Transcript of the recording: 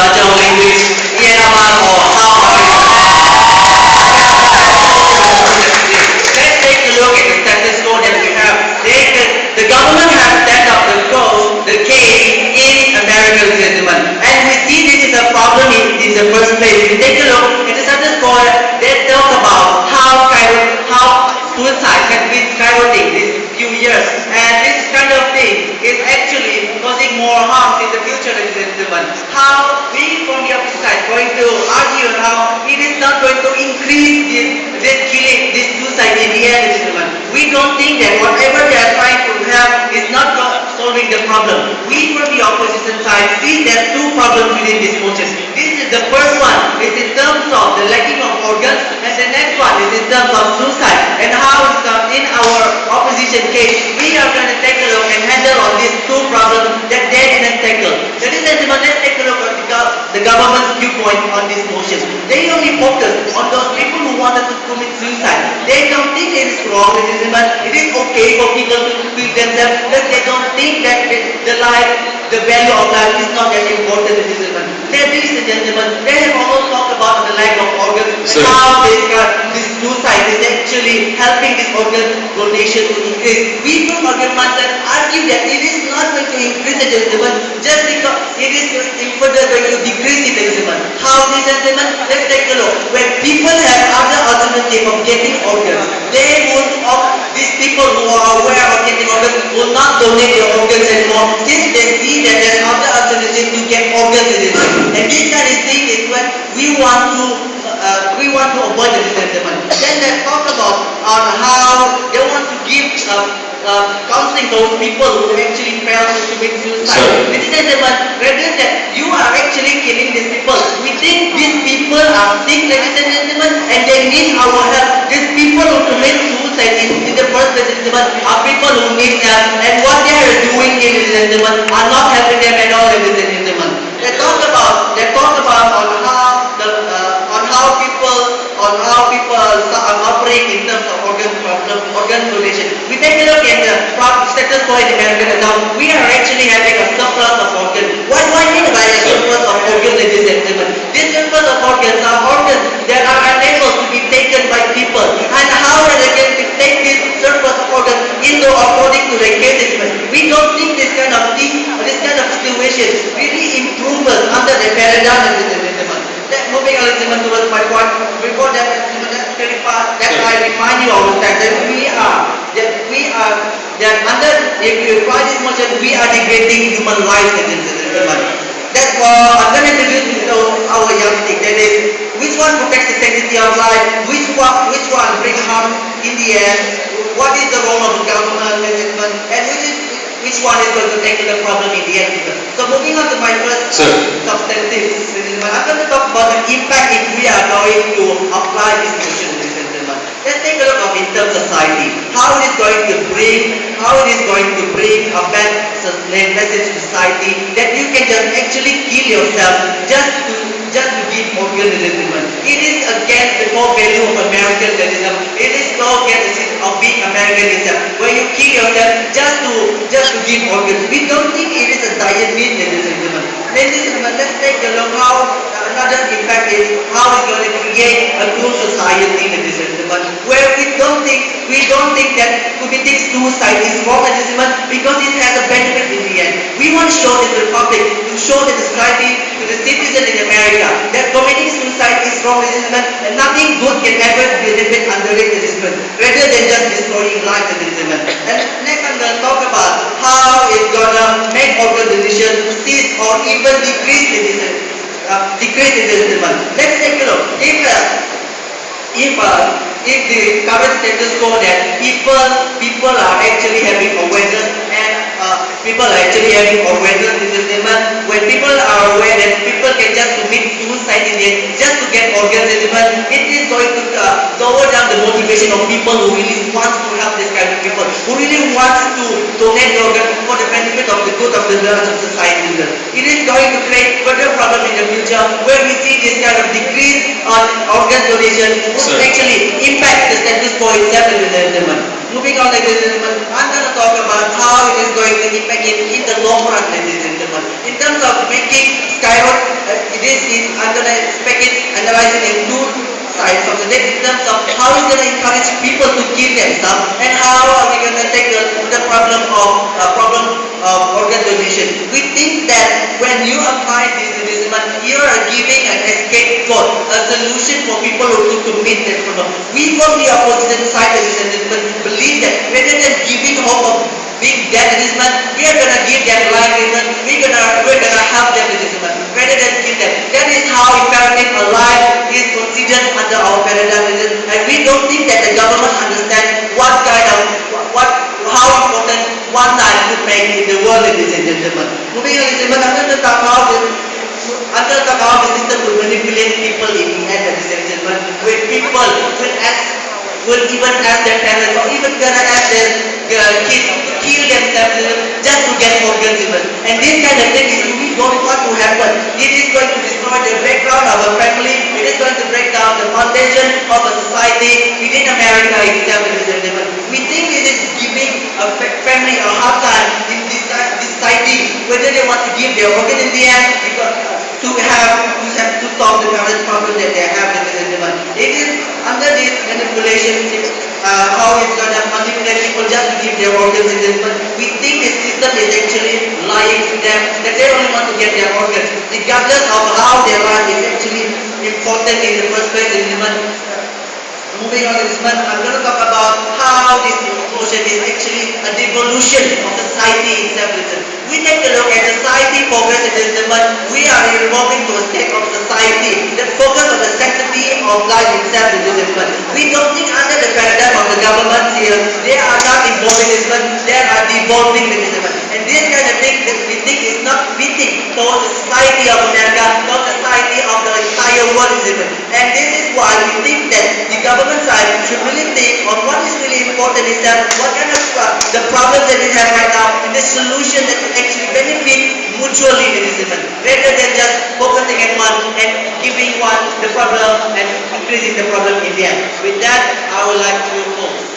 Bajau language, Jdo A'An, or how let's take a look at the status quo that we have. The government has set up the case in America, gentlemen, and we see this is a problem in the first place. If you take a look at the status quo, they talk about how suicide has been skyrocketing these few years, and this kind of thing is actually causing more harm in the future, ladies and gentlemen. How we from the opposite side going to argue on how it is not going to increase this killing, this suicide in the end, ladies and gentlemen. We don't think that whatever they are trying to have is not solving the problem. We from the opposition side see there are two problems within this motion. This is the first one is in terms of the lacking of organs, and the next one is in terms of suicide. And how in our opposition case, we are going to take a look and handle on these two problems that they didn't tackle. Ladies and gentlemen, let's take a look at the government's viewpoint on this motion. They only focus on those people who wanted to commit suicide. They don't think it is wrong, ladies and gentlemen. It is okay for people to kill themselves, but they don't think that the value of life is not that important, ladies and gentlemen. Ladies and gentlemen, they have also talked about the lack of organs, and how this suicide is actually helping this organ donation to increase. We from organ mindset argue that it is not going to increase, ladies and gentlemen, just because it is further going to decrease it, ladies and gentlemen. How, ladies and gentlemen? Let's take a look. When people have other alternative of getting organs, these people who are aware of getting organs will not donate their organs anymore, since they see that there are other alternatives to get organs, ladies and gentlemen. And this kind of thing is when we want to avoid, ladies and gentlemen. Then they talk about on how they want to give counseling those people who actually fail to commit suicide. Ladies and gentlemen, rather than you are actually killing these people, we think these people are sick, ladies and gentlemen, and they need our help. These people who commit suicide in the first place, ladies and gentlemen, are people who need help, and what they are doing here, ladies and gentlemen, are not helping them at all, ladies and gentlemen. They talk about on how people are operate in terms of organ donation. We take a look at the status quo in America now. We are actually having a surplus of organs. What do I mean by a surplus of organs, ladies and gentlemen? This surplus of organs are organs that are unable to be taken by people. And how are they going to take this surplus of organs into according to the cases? We don't think this kind of situation really improves under the paradigm, ladies and gentlemen. Moving on, ladies and gentlemen, towards my point. Before that, ladies and gentlemen, let's clarify that I remind you all the time that if you apply this motion, we are degrading human lives, ladies and gentlemen. Therefore, I'm going to introduce our yardstick. That is, which one protects the sanctity of life? Which one brings harm in the end? What is the role of the government, ladies and gentlemen? And which one is going to tackle the problem in the end? So moving on to my first substantive, I'm going to talk about the impact if we are going to apply this motion, ladies and gentlemen. Let's take a look at in terms of society, how it is going to bring a bad message to society that you can just actually kill yourself just to give organs, ladies and gentlemen. It is against the core value of Americanism. It is so against the of being Americanism, where you kill yourself just to give organs. We don't think it is a dire need, ladies and gentlemen. Ladies and gentlemen, let's take a look how another impact is how it's going to create a true society, ladies and gentlemen, where we don't think that committing suicide is wrong, ladies and gentlemen, because it has a benefit in the end. We want to show to the public, to show to the society, to the citizen in America, that committing suicide is wrong, ladies and gentlemen, and nothing good can ever benefit under it, ladies and gentlemen, rather than just destroying life, ladies and gentlemen. And next I'm going to talk about how it's going to make organ donation cease or even decrease, ladies and gentlemen. Let's take a look. If the current status quo that people are actually having awareness and when people are aware that people can just commit suicide in the end just to get organs, it is going to lower down the motivation of people who really want to help this kind of people, who really want to donate the organ for the benefit of the good of the rest of society. It is going to create further problem in the future where we see this kind of decrease on organ donation would actually impact the status quo itself, ladies and gentlemen. Moving on, ladies and gentlemen, I'm going to talk about how it is going to impact in the long run, ladies and gentlemen. In terms of making skyrocket, I'm going to expect it, analyze it in two sides of the net in terms of how it's going to encourage people to kill themselves and how are we going to take the problem of organ donation. We think that when you apply this, you are giving an escape code, a solution for people who commit that problem. We from the opposition side, ladies and gentlemen, believe that rather than giving hope of being dead, ladies and gentlemen, we are going to give them life, ladies and gentlemen. We're going to help them, ladies and gentlemen, rather than kill them. That is how imperative a life is considered under our paradigm, ladies and gentlemen. And we don't think that the government understands how important one life could make in the world, ladies and gentlemen. Moving on, ladies and gentlemen, I'm going to talk about how the system will manipulate people in the end, ladies and gentlemen, where people will even ask their parents or even gonna ask their kids to kill themselves just to get organs even. And this kind of thing is we don't want to happen. It is going to destroy the background of a family. It is going to break down the foundation of a society within America itself, ladies and gentlemen. We think it is giving a family a hard time in this society whether they want to give their organ in the end because to solve the current problem that they have, ladies and gentlemen. It is under this manipulation, how it's going to manipulate people just to give their organs, ladies and gentlemen. We think the system is actually lying to them that they only want to get their organs, regardless of how their life is actually important in the first place, ladies and gentlemen. Moving on, ladies and gentlemen, I'm going to talk about how this emotion is actually a devolution of society itself, ladies and gentlemen. We take a look at society progress, ladies and gentlemen. We are evolving to a state of society that focus on the sanctity of life itself, ladies and gentlemen. We don't think under the paradigm of the government here, they are not evolving, ladies and gentlemen. They are devolving, ladies and gentlemen. And this kind of thing that we think is not fitting towards the society of America, towards the society of the entire world, ladies and gentlemen. And this is why we think that the government side should really think on what is really important itself, what kind of the problems that we have right now, and the solution that will actually benefit mutually, ladies and gentlemen, rather than just focusing at one and giving one the problem and increasing the problem in the end. With that, I would like to close.